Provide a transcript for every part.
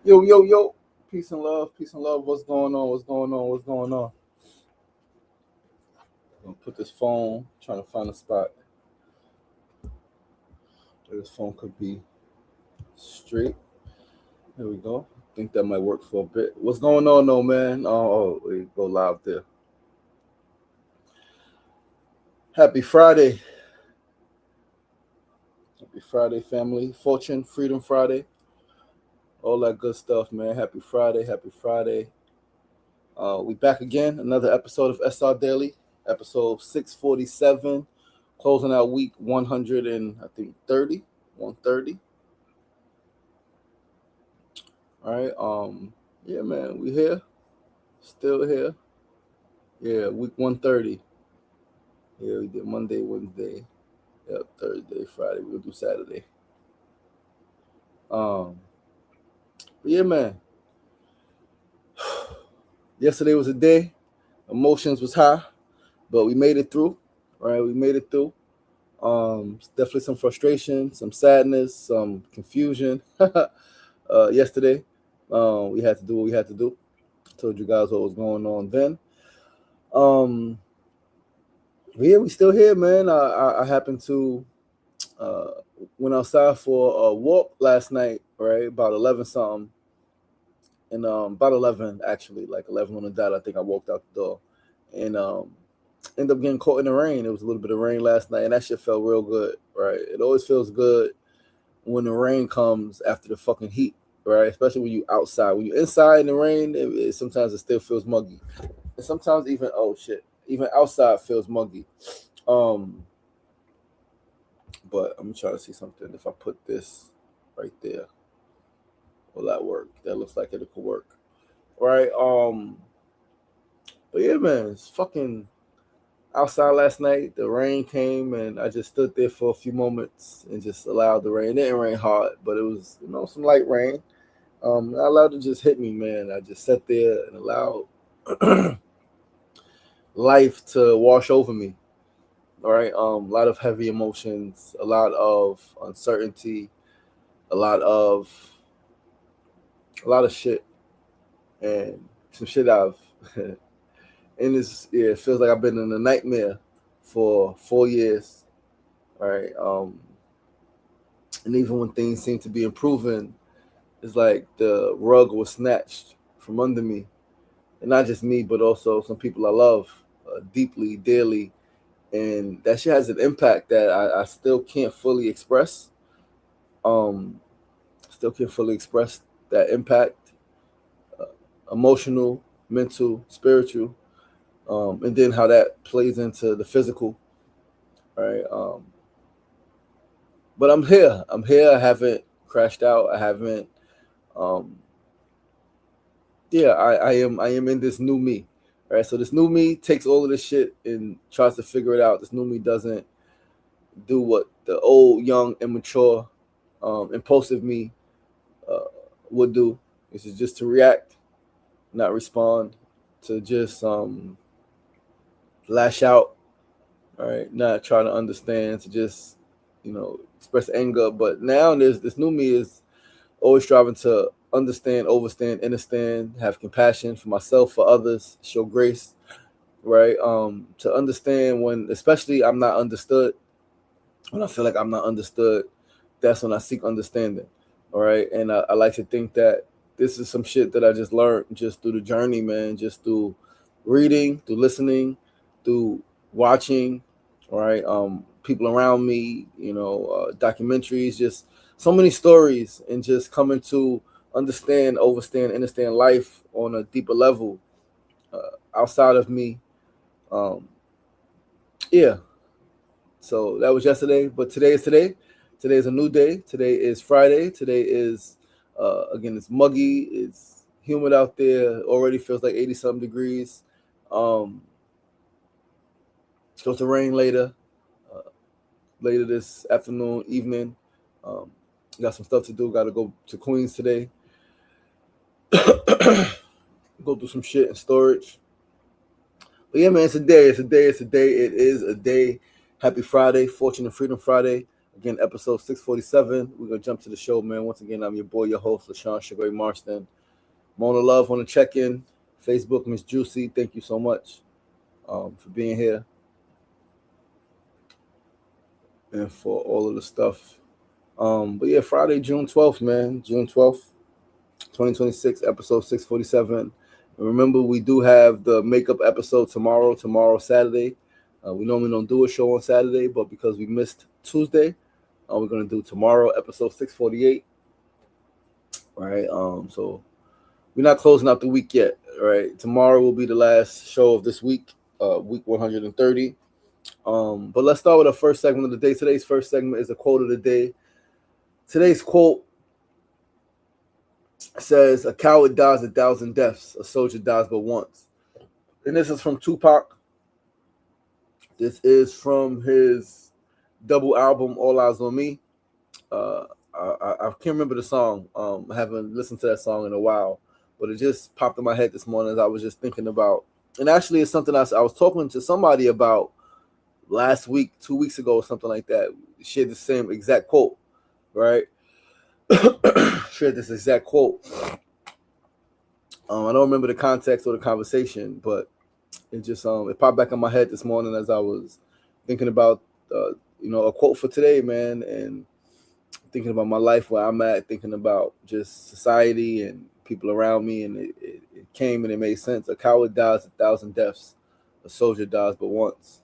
Yo, yo, yo. Peace and love. Peace and love. What's going on? What's going on? What's going on? I'm gonna put this phone, trying to find a spot where this phone could be straight. There we go. I think that might work for a bit. What's going on though, man? We go live there. Happy Friday. Happy Friday, family. Fortune, Freedom Friday. All that good stuff, man. Happy Friday. Happy Friday. We back again. Another episode of SRDaily, episode 647, closing out week 100 and I think 130. All right. Yeah, man, we here. Still here. Yeah, week 130. Yeah, we did Monday, Wednesday. Yep, Thursday, Friday. We'll do Saturday. But yeah, man. Yesterday was a day. Emotions was high, but we made it through. Right, we made it through. Definitely some frustration, some sadness, some confusion. Yesterday, we had to do what we had to do. Told you guys what was going on then. Yeah, we still here, man. I happened to went outside for a walk last night, right? About 11 something, and about 11 actually, like 11 on the dot. I think I walked out the door, and ended up getting caught in the rain. It was a little bit of rain last night, and that shit felt real good, right? It always feels good when the rain comes after the fucking heat, right? Especially when you outside. When you're inside in the rain, sometimes it still feels muggy, and sometimes even outside feels muggy. But I'm trying to see something. If I put this right there, will that work? That looks like it could work, right? But yeah, man, it's fucking outside last night. The rain came, and I just stood there for a few moments and just allowed the rain. It didn't rain hard, but it was some light rain. I allowed it to just hit me, man. I just sat there and allowed life to wash over me. All right. A lot of heavy emotions, a lot of uncertainty, a lot of shit, and some shit I've in this. Yeah, it feels like I've been in a nightmare for 4 years. All right. And even when things seem to be improving, it's like the rug was snatched from under me, and not just me, but also some people I love deeply, dearly, and that shit has an impact that I still can't fully express. Um, Still can't fully express that impact, uh, emotional, mental, spiritual, and then how that plays into the physical, right? But I'm here. I'm here. I haven't crashed out. I haven't. Um, yeah, I am. I am in this new me, right? So this new me takes all of this shit and tries to figure it out. This new me doesn't do what the old, young, immature, impulsive me uh, would do. This is just to react, not respond, to just lash out, all right, not try to understand, to just express anger. But now there's this new me is always striving to understand, overstand, understand, have compassion for myself, for others, show grace, right? To understand when, especially, I'm not understood. When I feel like I'm not understood, that's when I seek understanding. All right. And I like to think that this is some shit that I just learned just through the journey, man, just through reading, through listening, through watching, all right. People around me, documentaries, just so many stories, and just coming to understand, overstand, understand life on a deeper level outside of me. Um, yeah, So that was yesterday, but today is today. Today is a new day. Today is Friday. Today is again, it's muggy. It's humid out there. Already feels like 80 something degrees. It's supposed to rain uh, later this afternoon, evening. Um, got some stuff to do. Got to go to Queens today. Go through some shit in storage. But yeah, man, it's a day. It's a day. It's a day. It is a day. Happy Friday, Fortune and Freedom Friday. Again, episode 647. We're gonna jump to the show, man. Once again, I'm your boy, your host, LaShawn Sugar Marston. Mona Love on the check-in. Facebook, Miss Juicy. Thank you so much for being here and for all of the stuff. But yeah, Friday, June 12th, man. June 12th, 2026, episode 647. And remember, we do have the makeup episode tomorrow, Saturday. We normally don't do a show on Saturday, but because we missed Tuesday, we're going to do tomorrow, episode 648. Right. So we're not closing out the week yet. Right. Tomorrow will be the last show of this week, week 130. But let's start with the first segment of the day. Today's first segment is the quote of the day. Today's quote says, "A coward dies 1,000 deaths. A soldier dies but once." And this is from Tupac. This is from his double album, All Eyes on Me. I can't remember the song. I haven't listened to that song in a while, but it just popped in my head this morning as I was just thinking about. And actually, it's something I was talking to somebody about last week, 2 weeks ago, or something like that. Shared the same exact quote, right? Shared this exact quote. I don't remember the context or the conversation, but it just it popped back in my head this morning as I was thinking about a quote for today, man, and thinking about my life, where I'm at, thinking about just society and people around me, and it came and it made sense. A coward dies 1,000 deaths. A soldier dies but once.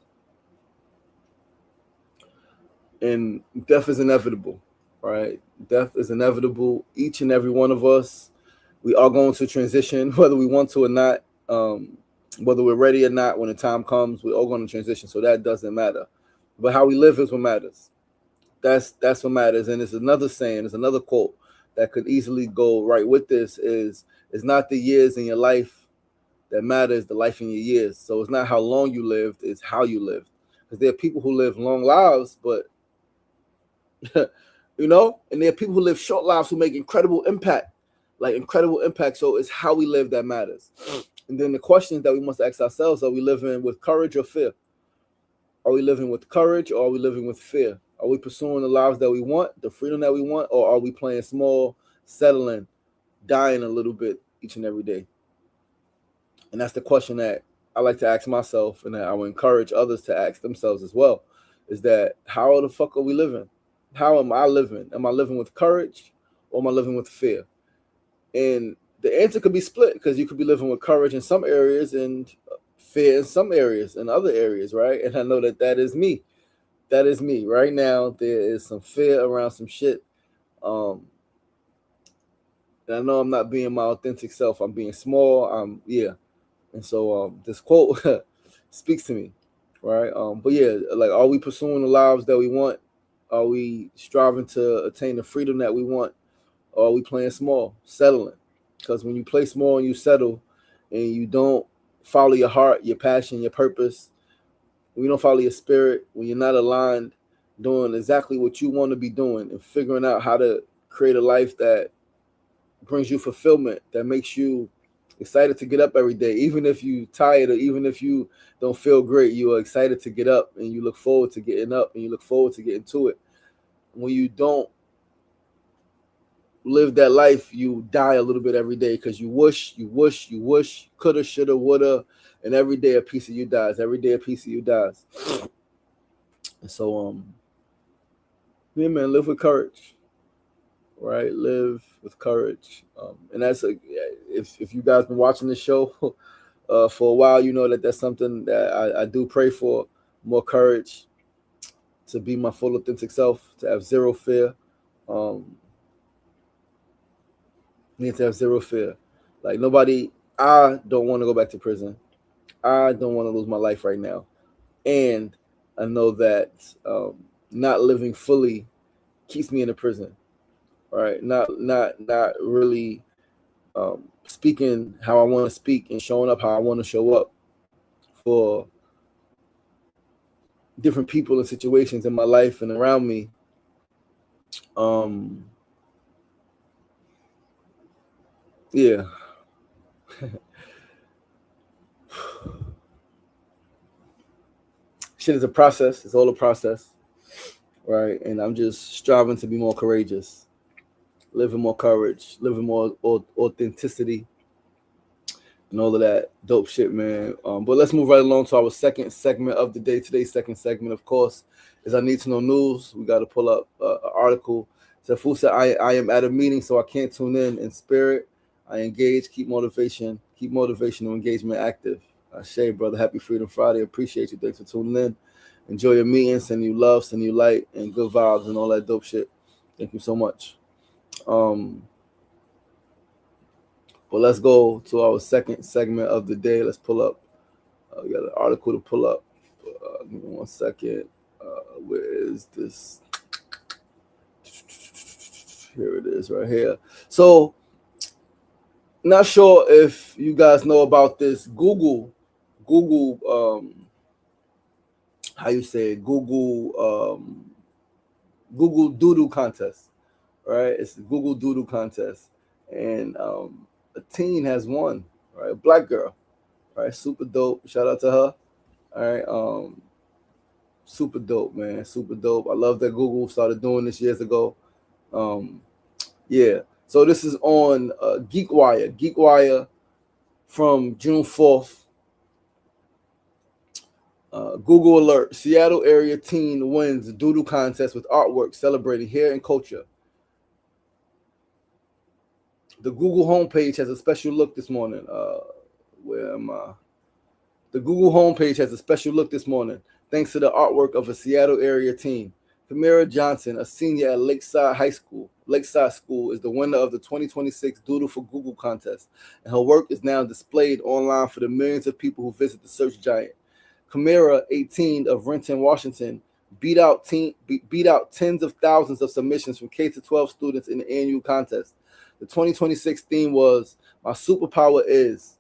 And death is inevitable, right? Death is inevitable. Each and every one of us, we are going to transition, whether we want to or not, whether we're ready or not. When the time comes, we're all going to transition. So that doesn't matter. But how we live is what matters. That's what matters. And it's another saying, it's another quote that could easily go right with this is, it's not the years in your life that matters, the life in your years. So it's not how long you lived, it's how you lived. Because there are people who live long lives, but and there are people who live short lives who make incredible impact. So it's how we live that matters. And then the questions that we must ask ourselves: are we living with courage or fear? Are we living with courage or are we living with fear? Are we pursuing the lives that we want, the freedom that we want, or are we playing small, settling, dying a little bit each and every day? And that's the question that I like to ask myself, and that I would encourage others to ask themselves as well, is that how the fuck are we living? How am I living? Am I living with courage or am I living with fear? And the answer could be split, because you could be living with courage in some areas and fear in some areas and other areas, right? And I know that is me. That is me. Right now, there is some fear around some shit. And I know I'm not being my authentic self. I'm being small. And so this quote speaks to me, right? But yeah, like, are we pursuing the lives that we want? Are we striving to attain the freedom that we want? Or are we playing small, settling? Because when you play small and you settle and you don't follow your heart, your passion, your purpose, when you don't follow your spirit, when you're not aligned, doing exactly what you want to be doing and figuring out how to create a life that brings you fulfillment, that makes you excited to get up every day, even if you're tired or even if you don't feel great, you are excited to get up and you look forward to getting up and you look forward to getting to it. When you don't live that life, you die a little bit every day, because you wish, coulda, shoulda, woulda, and every day a piece of you dies. Every day a piece of you dies. And so, yeah, man, live with courage, right? Live with courage. And that's if you guys been watching this show for a while, you know that's something that I do pray for: more courage, to be my full authentic self, to have zero fear. Need to have zero fear. Like, I don't want to go back to prison. I don't want to lose my life right now. And I know that not living fully keeps me in a prison. Right? Not really speaking how I want to speak and showing up how I want to show up for different people and situations in my life and around me. Yeah. Shit is a process. It's all a process. right? And I'm just striving to be more courageous, living more courage, living more authenticity, and all of that dope shit, man. But let's move right along to our second segment of the day. Today's second segment, of course, is I Need to Know News. We got to pull up an article. So Fu said, I am at a meeting, so I can't tune in spirit. I engage, keep motivational engagement active. Shay, brother, happy Freedom Friday. Appreciate you. Thanks for tuning in. Enjoy your meeting. Send you love, send you light, and good vibes and all that dope shit. Thank you so much. But let's go to our second segment of the day. Let's pull up. We got an article to pull up. Give me 1 second. Where is this? Here it is, right here. So, not sure if you guys know about this Google, how you say it? Google Doodle contest, right? It's the Google Doodle contest, and a teen has won, right? A black girl, right? Super dope. Shout out to her. All right. Super dope, man. Super dope. I love that Google started doing this years ago. Yeah. So this is on GeekWire. GeekWire from June 4th. Google alert: Seattle area teen wins doodle contest with artwork celebrating hair and culture. The Google homepage has a special look this morning. Where am I? The Google homepage has a special look this morning, thanks to the artwork of a Seattle area teen. Kamira Johnson, a senior at Lakeside School, is the winner of the 2026 Doodle for Google contest, and her work is now displayed online for the millions of people who visit the search giant. Kamira, 18, of Renton, Washington, beat out tens of thousands of submissions from K-12 students in the annual contest. The 2026 theme was "My Superpower Is."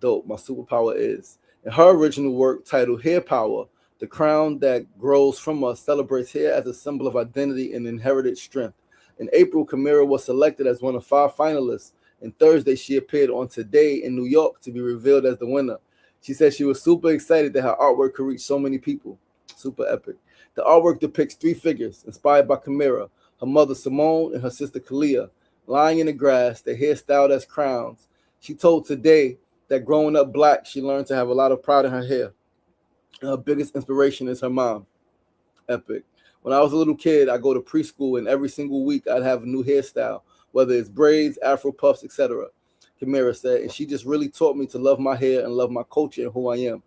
Dope. My superpower is. In her original work titled Hair Power, the crown that grows from us celebrates hair as a symbol of identity and inherited strength. In April, Kamira was selected as one of 5 finalists, and Thursday she appeared on Today in New York to be revealed as the winner. She said she was super excited that her artwork could reach so many people. Super epic. The artwork depicts 3 figures inspired by Kamira, her mother Simone and her sister Kalia, lying in the grass, their hair styled as crowns. She told Today that growing up black, she learned to have a lot of pride in her hair. And her biggest inspiration is her mom. Epic. When I was a little kid, I go to preschool, and every single week I'd have a new hairstyle, whether it's braids, afro puffs, etc. Kamira said, and she just really taught me to love my hair and love my culture and who I am.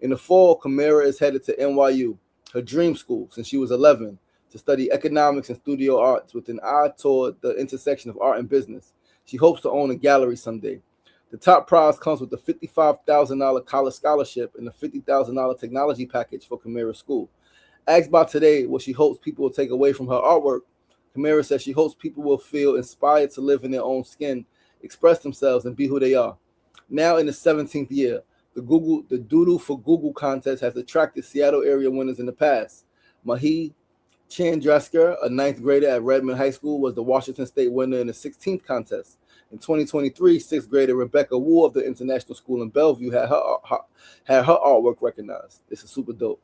In the fall, Kamira is headed to NYU, her dream school since she was 11, to study economics and studio arts with an eye toward the intersection of art and business. She hopes to own a gallery someday. The top prize comes with a $55,000 college scholarship and a $50,000 technology package for Kamira's school. Asked by Today what she hopes people will take away from her artwork, Kamira says she hopes people will feel inspired to live in their own skin, express themselves, and be who they are. Now in the 17th year, the Doodle for Google contest has attracted Seattle area winners in the past. Mahi Chandrasekhar, a 9th grader at Redmond High School, was the Washington State winner in the 16th contest. In 2023, 6th grader Rebecca Wu of the International School in Bellevue had her artwork recognized. This is super dope.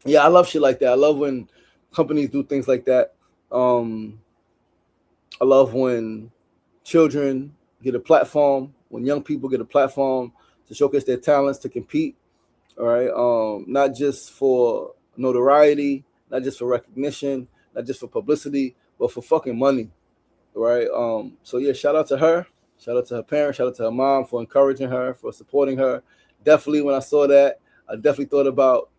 Yeah, I love shit like that. I love when companies do things like that. I love when children get a platform, when young people get a platform to showcase their talents, to compete. All right, not just for notoriety, not just for recognition, not just for publicity, but for fucking money. Right. So yeah, shout out to her. Shout out to her parents. Shout out to her mom for encouraging her, for supporting her. Definitely, when I saw that, I definitely thought about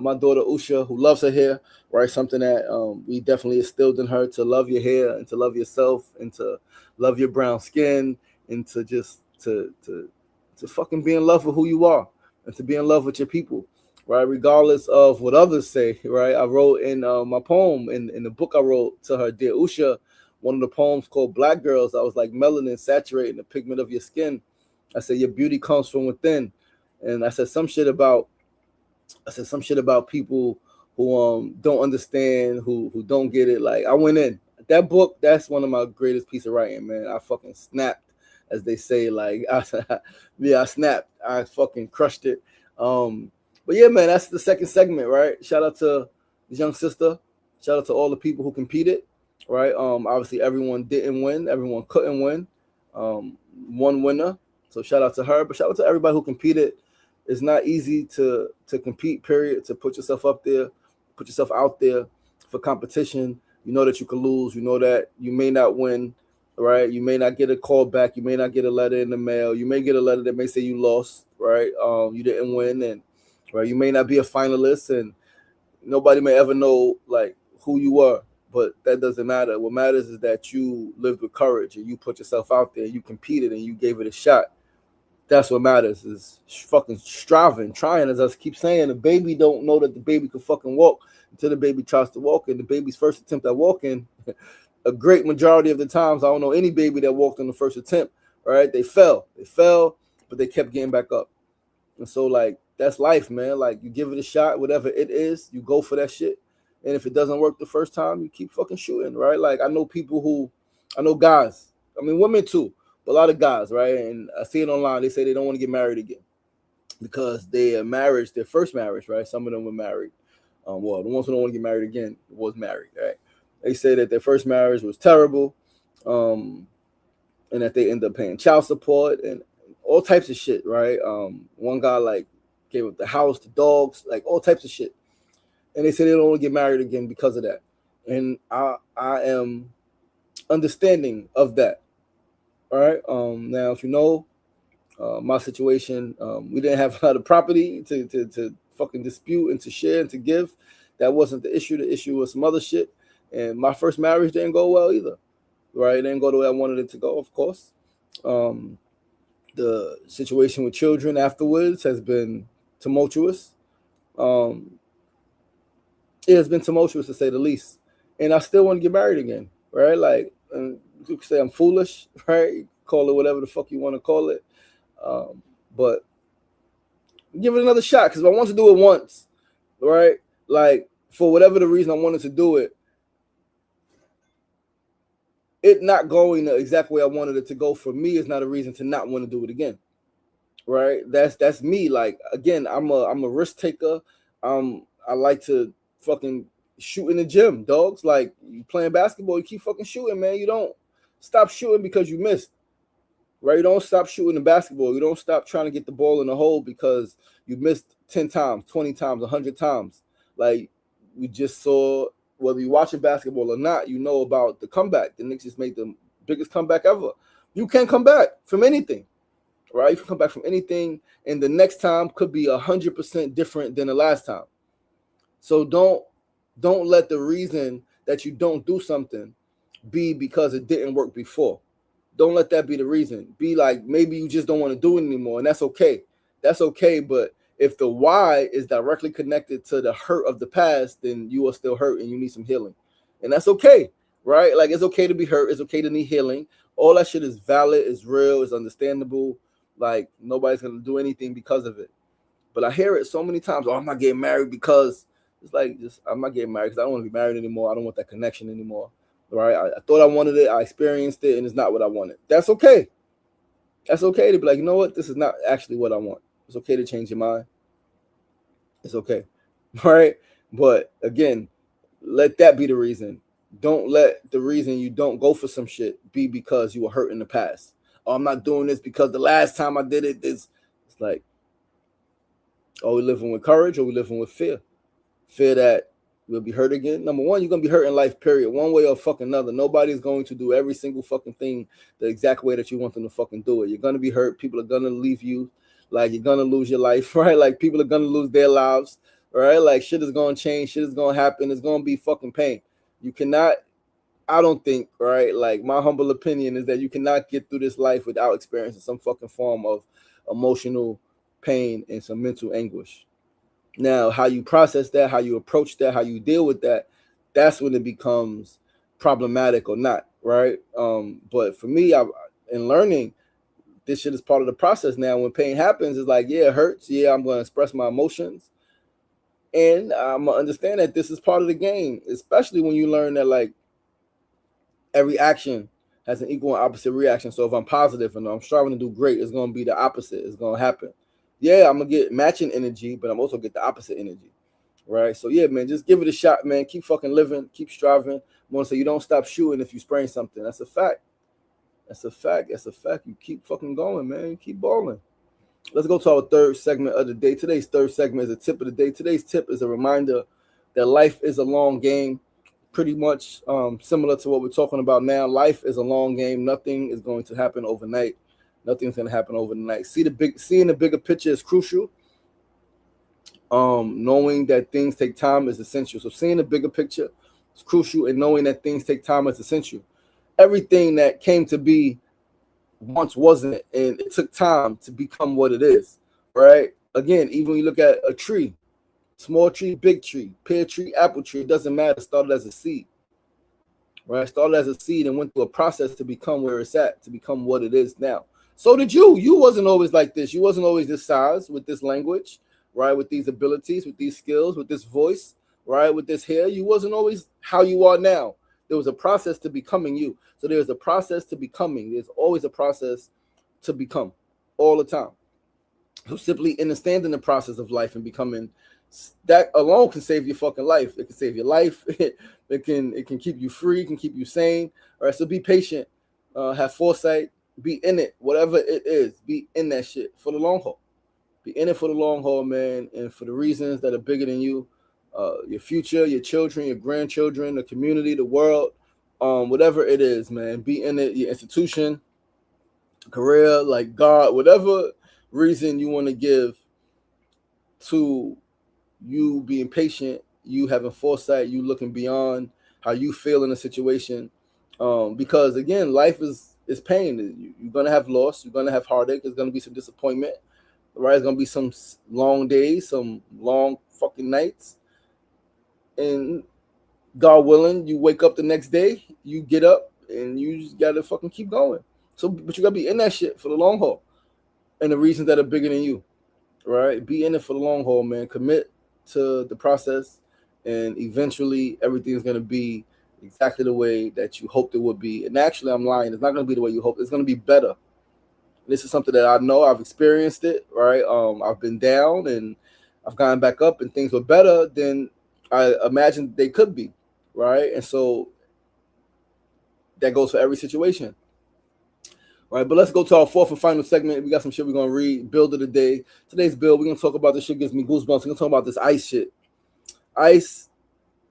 my daughter Usha, who loves her hair. Right, something that we definitely instilled in her, to love your hair and to love yourself and to love your brown skin and to just to fucking be in love with who you are and to be in love with your people. Right, regardless of what others say. Right, I wrote in my poem in the book I wrote to her, Dear Usha, one of the poems called Black Girls. I was like, melanin saturating the pigment of your skin. I said, your beauty comes from within. And I said some shit about people who don't understand, who don't get it. Like, I went in. That book, that's one of my greatest piece of writing, man. I fucking snapped, as they say. Like, I snapped. I fucking crushed it. But yeah, man, that's the second segment, right? Shout out to this young sister. Shout out to all the people who competed, right? Obviously everyone didn't win, everyone couldn't win. One winner, so shout out to her. But shout out to everybody who competed. It's not easy to compete. Period. To put yourself up there, put yourself out there for competition. You know that you can lose. You know that you may not win, right? You may not get a call back. You may not get a letter in the mail. You may get a letter that may say you lost, right? You didn't win, and right, you may not be a finalist, and nobody may ever know like who you are, but that doesn't matter. What matters is that you lived with courage and you put yourself out there, you competed and you gave it a shot. That's what matters, is fucking striving, trying. As I keep saying, the baby don't know that the baby can fucking walk until the baby tries to walk. And the baby's first attempt at walking, a great majority of the times, I don't know any baby that walked on the first attempt, right? They fell, but they kept getting back up. And so, like, that's life, man. Like, you give it a shot, whatever it is, you go for that shit. And if it doesn't work the first time, you keep fucking shooting, right? Like, I know guys, I mean, women too, but a lot of guys, right? And I see it online. They say they don't want to get married again because their first marriage, right? Some of them were married. Well, the ones who don't want to get married again was married, right? They say that their first marriage was terrible, and that they end up paying child support and all types of shit, right? One guy like gave up the house, the dogs, like all types of shit. And they say they don't want to get married again because of that. And I am understanding of that. All right. Now, if you know my situation, we didn't have a lot of property to fucking dispute and to share and to give. That wasn't the issue. The issue was some other shit. And my first marriage didn't go well either. Right? It didn't go the way I wanted it to go, of course. The situation with children afterwards has been tumultuous. It has been tumultuous, to say the least. And I still want to get married again, right? Like, you could say I'm foolish, right? Call it whatever the fuck you want to call it. But give it another shot, because if I want to do it once, right? Like, for whatever the reason I wanted to do it, it not going the exact way I wanted it to go for me is not a reason to not want to do it again, right? That's me. Like, again, I'm a risk taker. I like to fucking shoot in the gym, dogs. Like, you playing basketball, you keep fucking shooting, man. You don't stop shooting because you missed, right? You don't stop shooting the basketball. You don't stop trying to get the ball in the hole because you missed 10 times, 20 times, 100 times. Like, we just saw, whether you're watching basketball or not, you know about the comeback. The Knicks just made the biggest comeback ever. You can come back from anything, right? You can come back from anything, and the next time could be 100% different than the last time. So don't let the reason that you don't do something be because it didn't work before. Don't let that be the reason. Be like, maybe you just don't want to do it anymore, and that's okay. That's okay, but if the why is directly connected to the hurt of the past, then you are still hurt and you need some healing. And that's okay, right? Like, it's okay to be hurt. It's okay to need healing. All that shit is valid, is real, is understandable. Like, nobody's going to do anything because of it. But I hear it so many times, oh, I'm not getting married because, it's like, I'm not getting married because I don't want to be married anymore. I don't want that connection anymore, right? I thought I wanted it. I experienced it, and it's not what I wanted. That's okay. That's okay to be like, you know what? This is not actually what I want. It's okay to change your mind. It's okay, right? But again, let that be the reason. Don't let the reason you don't go for some shit be because you were hurt in the past. Oh, I'm not doing this because the last time I did it, it's like, are we living with courage or are we living with fear? Fear that we'll be hurt again. Number one, you're going to be hurt in life, period. One way or fucking another. Nobody's going to do every single fucking thing the exact way that you want them to fucking do it. You're going to be hurt. People are going to leave you. Like, you're going to lose your life, right? Like, people are going to lose their lives, right? Like, shit is going to change. Shit is going to happen. It's going to be fucking pain. You cannot, I don't think, right? Like, my humble opinion is that you cannot get through this life without experiencing some fucking form of emotional pain and some mental anguish. Now, how you process that, how you approach that, how you deal with that, that's when it becomes problematic or not, right? But for me, in learning, this shit is part of the process now. When pain happens, it's like, yeah, it hurts. Yeah, I'm going to express my emotions. And I'm going to understand that this is part of the game, especially when you learn that, like, every action has an equal and opposite reaction. So if I'm positive and I'm striving to do great, it's going to be the opposite. It's going to happen. Yeah, I'm going to get matching energy, but I'm also get the opposite energy, right? So yeah, man, just give it a shot, man. Keep fucking living, keep striving. I want to say you don't stop shooting if you sprain something. That's a fact. That's a fact. That's a fact. You keep fucking going, man. You keep balling. Let's go to our third segment of the day. Today's third segment is a tip of the day. Today's tip is a reminder that life is a long game. Pretty much similar to what we're talking about now. Life is a long game. Nothing is going to happen overnight. Nothing's going to happen overnight. Seeing the bigger picture is crucial. Knowing that things take time is essential. So seeing the bigger picture is crucial, and knowing that things take time is essential. Everything that came to be once wasn't, and it took time to become what it is, right? Again, even when you look at a tree, small tree, big tree, pear tree, apple tree, it doesn't matter. It started as a seed, right? It started as a seed and went through a process to become where it's at, to become what it is now. So did you. You wasn't always like this. You wasn't always this size, with this language, right? With these abilities, with these skills, with this voice, right? With this hair. You wasn't always how you are now. There was a process to becoming you. So there's a process to becoming. There's always a process to become all the time. So simply understanding the process of life and becoming, that alone can save your fucking life. It can save your life. It can keep you free, can keep you sane. All right, so be patient, have foresight, be in it, whatever it is, be in that shit for the long haul. Be in it for the long haul, man, and for the reasons that are bigger than you. Your future, your children, your grandchildren, the community, the world, whatever it is, man. Be in it, your institution, career, like God, whatever reason you want to give to you being patient, you having foresight, you looking beyond how you feel in a situation. Because again, life is pain. You're gonna have loss, you're gonna have heartache, there's gonna be some disappointment, right? There's gonna be some long days, some long fucking nights. And God willing, you wake up the next day, you get up, and you just gotta fucking keep going. So, but you gotta be in that shit for the long haul, and the reasons that are bigger than you, right? Be in it for the long haul, man. Commit to the process, and eventually everything's gonna be exactly the way that you hoped it would be. And actually, I'm lying. It's not gonna be the way you hoped. It's gonna be better. This is something that I know. I've experienced it, right? I've been down, and I've gone back up, and things were better than I imagined they could be, right? And so that goes for every situation, right? But let's go to our fourth and final segment. We got some shit we're gonna read. Build of the day. Today's build, we're gonna talk about this shit gives me goosebumps. We're gonna talk about this ICE shit. ICE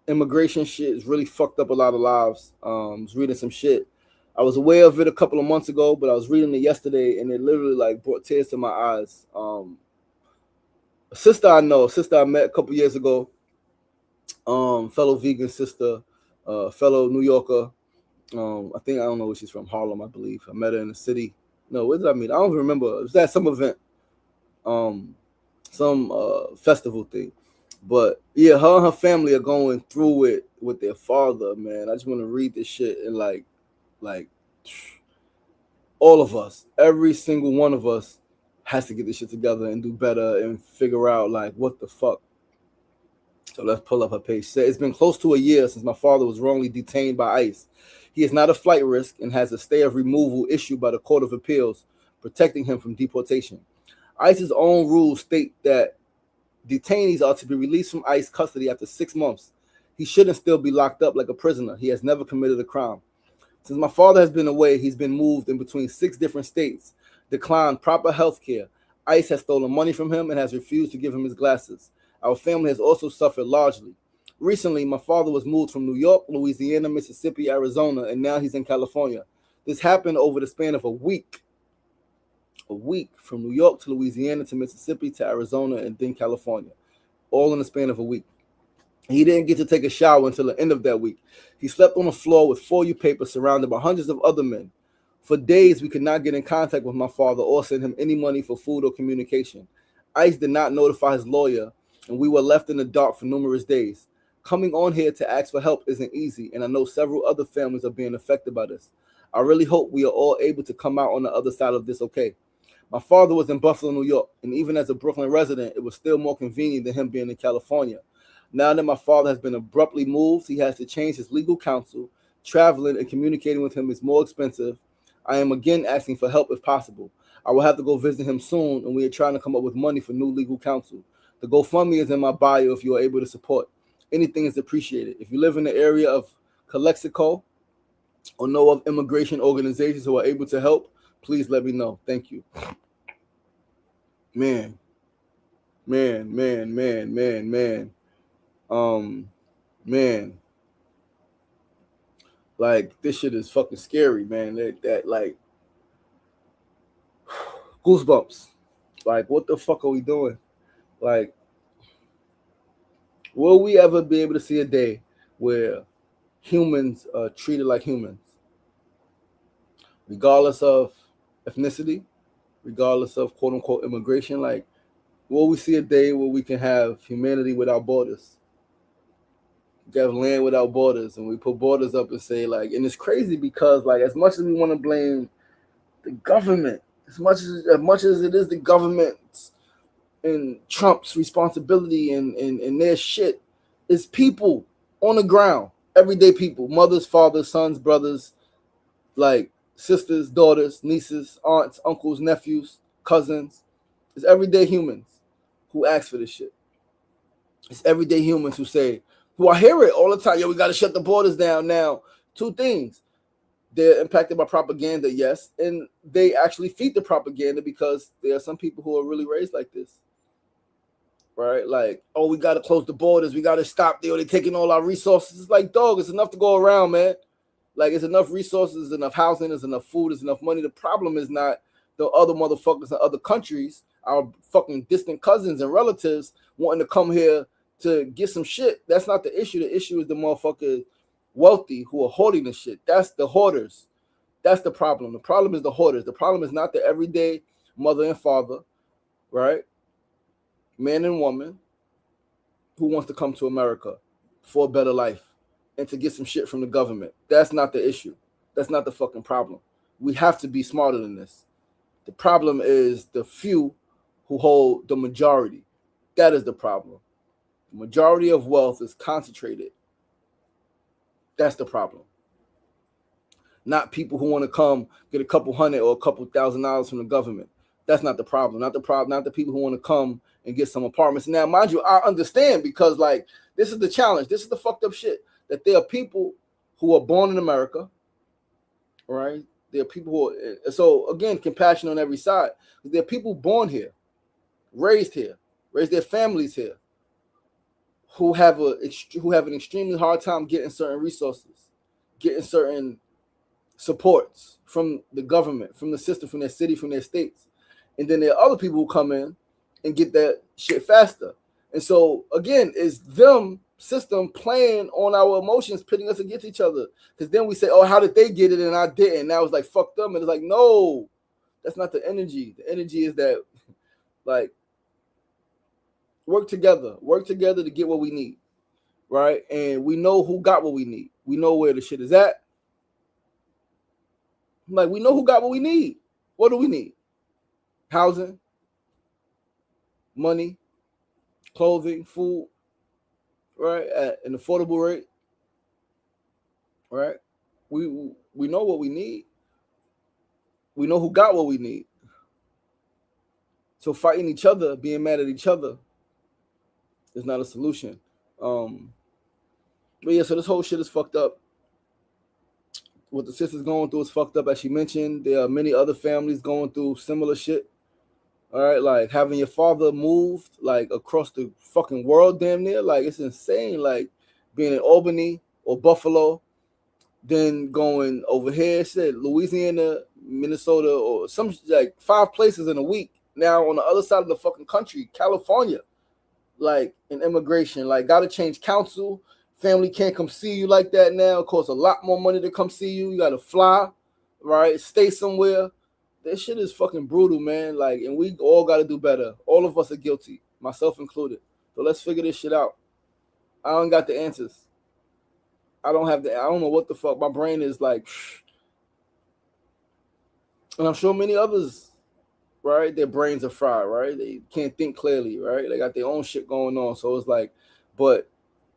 immigration shit has really fucked up a lot of lives. I was reading some shit. I was aware of it a couple of months ago, but I was reading it yesterday, and it literally like brought tears to my eyes. A sister I met a couple years ago. Fellow vegan sister, fellow New Yorker. I don't know where she's from, Harlem, I believe. I met her in the city. No, where did I meet? I don't even remember. It was at some event, some festival thing. But yeah, her and her family are going through it with their father, man. I just want to read this shit, and like all of us, every single one of us has to get this shit together and do better and figure out like what the fuck. So let's pull up her page. It's been close to a year since my father was wrongly detained by ICE. He is not a flight risk and has a stay of removal issued by the Court of Appeals, protecting him from deportation. ICE's own rules state that detainees are to be released from ICE custody after 6 months. He shouldn't still be locked up like a prisoner. He has never committed a crime. Since my father has been away, he's been moved in between 6 different states, declined proper health care. ICE has stolen money from him and has refused to give him his glasses. Our family has also suffered largely. Recently, my father was moved from New York, Louisiana, Mississippi, Arizona, and now he's in California. This happened over the span of a week. A week, from New York to Louisiana to Mississippi to Arizona and then California, all in the span of a week. He didn't get to take a shower until the end of that week. He slept on the floor with foil paper surrounded by hundreds of other men. For days, we could not get in contact with my father or send him any money for food or communication. ICE did not notify his lawyer, and we were left in the dark for numerous days. Coming on here to ask for help isn't easy, and I know several other families are being affected by this. I really hope we are all able to come out on the other side of this okay. My father was in Buffalo, New York, and even as a Brooklyn resident, it was still more convenient than him being in California. Now that my father has been abruptly moved, he has to change his legal counsel. Traveling and communicating with him is more expensive. I am again asking for help if possible. I will have to go visit him soon, and we are trying to come up with money for new legal counsel. The GoFundMe is in my bio if you are able to support. Anything is appreciated. If you live in the area of Calexico or know of immigration organizations who are able to help, please let me know. Thank you. Man. Man. Like, this shit is fucking scary, man. That like, goosebumps. Like, what the fuck are we doing? Like, will we ever be able to see a day where humans are treated like humans, regardless of ethnicity, regardless of quote unquote immigration? Like, will we see a day where we can have humanity without borders? We can have land without borders, and we put borders up and say, like, and it's crazy because, like, as much as we want to blame the government, as much as it is the government's and Trump's responsibility and their shit, is people on the ground, everyday people, mothers, fathers, sons, brothers, like sisters, daughters, nieces, aunts, uncles, nephews, cousins. It's everyday humans who ask for this shit. It's everyday humans who I hear it all the time. Yo, we got to shut the borders down now. Two things. They're impacted by propaganda, yes, and they actually feed the propaganda because there are some people who are really raised like this, right? Like, oh, we got to close the borders. We got to stop. They're taking all our resources. It's like, dog, it's enough to go around, man. Like, it's enough resources, enough housing, there's enough food, there's enough money. The problem is not the other motherfuckers in other countries, our fucking distant cousins and relatives wanting to come here to get some shit. That's not the issue. The issue is the motherfuckers wealthy who are hoarding the shit. That's the hoarders. That's the problem. The problem is the hoarders. The problem is not the everyday mother and father, right? Man and woman who wants to come to America for a better life and to get some shit from the government. That's not the issue. That's not the fucking problem. We have to be smarter than this. The problem is the few who hold the majority. That is the problem. The majority of wealth is concentrated. That's the problem. Not people who want to come get a couple hundred or a couple $1,000s from the government. That's not the problem. Not the problem. Not the people who want to come and get some apartments. Now, mind you, I understand because, like, this is the challenge. This is the fucked up shit. That there are people who are born in America, right? There are people who are, so again, compassion on every side. There are people born here, raised their families here, who have an extremely hard time getting certain resources, getting certain supports from the government, from the system, from their city, from their states. And then there are other people who come in and get that shit faster. And so, again, it's them system playing on our emotions, pitting us against each other. Because then we say, oh, how did they get it and I didn't? Now it's like, fuck them. And it's like, no, that's not the energy. The energy is that, like, work together to get what we need, right? And we know who got what we need. We know where the shit is at. Like, we know who got what we need. What do we need? Housing, money, clothing, food, right? At an affordable rate, right? We know what we need. We know who got what we need. So fighting each other, being mad at each other is not a solution. But yeah, so this whole shit is fucked up. What the sister's going through is fucked up, as she mentioned. There are many other families going through similar shit. All right, like having your father moved like across the fucking world, damn near, like it's insane. Like being in Albany or Buffalo, then going over here, said Louisiana, Minnesota, or some like 5 places in a week. Now on the other side of the fucking country, California, like in immigration, like got to change council. Family can't come see you like that now. It costs a lot more money to come see you. You got to fly, right? Stay somewhere. This shit is fucking brutal, man. Like, and we all got to do better. All of us are guilty, myself included. So let's figure this shit out. I don't got the answers. I don't know what the fuck. My brain is like, and I'm sure many others, right? Their brains are fried, right? They can't think clearly, right? They got their own shit going on. So it's like, but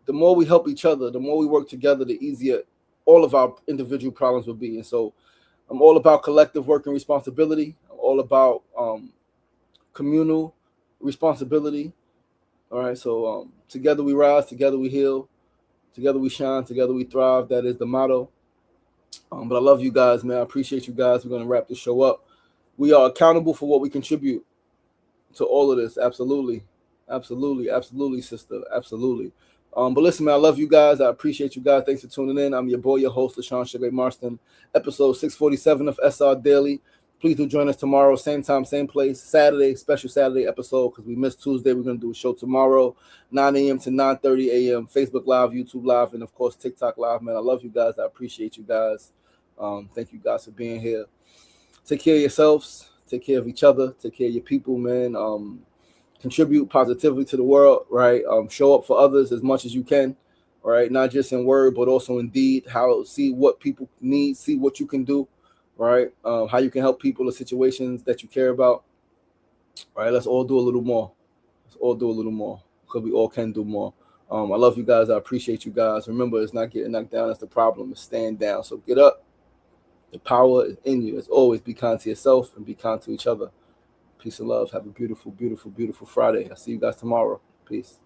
the more we help each other, the more we work together, the easier all of our individual problems will be. And so I'm all about collective work and responsibility. I'm all about communal responsibility. All right. So together we rise, together we heal, together we shine, together we thrive. That is the motto. But I love you guys, man. I appreciate you guys. We're gonna wrap this show up. We are accountable for what we contribute to all of this. Absolutely. Absolutely. Absolutely, sister. Absolutely. But listen, man, I love you guys. I appreciate you guys. Thanks for tuning in. I'm your boy, your host, LaShawn Sugar Marston, episode 647 of SR Daily. Please do join us tomorrow, same time, same place. Saturday, special Saturday episode because we missed Tuesday. We're going to do a show tomorrow, 9 a.m. to 9:30 a.m. Facebook Live, YouTube Live, and of course, TikTok Live. Man, I love you guys. I appreciate you guys. Thank you guys for being here. Take care of yourselves. Take care of each other. Take care of your people, man. Contribute positively to the world, right? Show up for others as much as you can, right? Not just in word, but also in deed. See what people need, see what you can do, right? How you can help people in situations that you care about, right? Let's all do a little more. Let's all do a little more because we all can do more. I love you guys. I appreciate you guys. Remember, it's not getting knocked down. That's the problem. It's staying down. So get up. The power is in you. As always, be kind to yourself and be kind to each other. Peace and love. Have a beautiful, beautiful, beautiful Friday. I'll see you guys tomorrow. Peace.